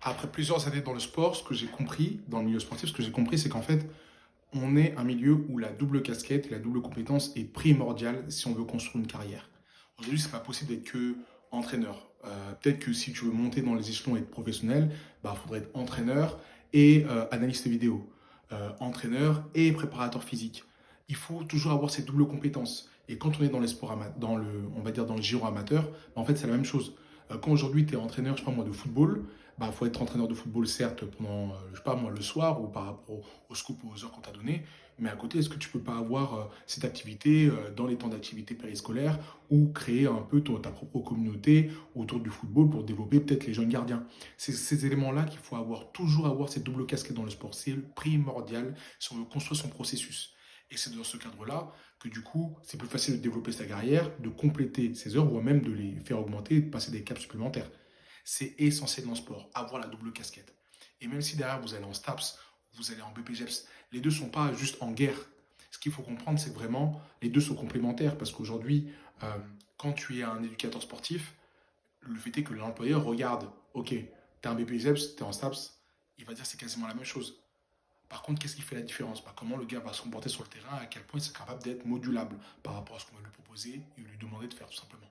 Après plusieurs années dans le sport, ce que j'ai compris, dans le milieu sportif, ce que j'ai compris, c'est qu'en fait, on est un milieu où la double casquette et la double compétence est primordiale si on veut construire une carrière. Aujourd'hui, c'est pas possible d'être que entraîneur. Peut-être que si tu veux monter dans les échelons et être professionnel, bah, faudrait être entraîneur et analyste vidéo, entraîneur et préparateur physique. Il faut toujours avoir ces doubles compétences. Et quand on est dans les sports dans le, on va dire dans le giron amateur, bah, en fait, c'est la même chose. Quand aujourd'hui tu es entraîneur, je sais pas moi, de football, bah, faut être entraîneur de football, certes, pendant, je sais pas moi, le soir ou par rapport au scoop ou aux heures qu'on t'a donné. Mais à côté, est-ce que tu peux pas avoir cette activité dans les temps d'activité périscolaire ou créer un peu ta propre communauté autour du football pour développer peut-être les jeunes gardiens? C'est ces éléments-là qu'il faut avoir, toujours avoir cette double casquette dans le sport. C'est primordial si on veut construire son processus. Et c'est dans ce cadre-là que du coup, c'est plus facile de développer sa carrière, de compléter ses heures, ou même de les faire augmenter, de passer des caps supplémentaires. C'est essentiel dans le sport, avoir la double casquette. Et même si derrière vous allez en STAPS, vous allez en BPGEPS, les deux ne sont pas juste en guerre. Ce qu'il faut comprendre, c'est que vraiment, les deux sont complémentaires. Parce qu'aujourd'hui, euh, quand tu es un éducateur sportif, le fait est que l'employeur regarde, ok, tu es un BPGEPS, tu es en STAPS, il va dire c'est quasiment la même chose. Par contre, qu'est-ce qui fait la différence? Bah, comment le gars va se comporter sur le terrain, à quel point il est capable d'être modulable par rapport à ce qu'on va lui proposer et lui demander de faire tout simplement.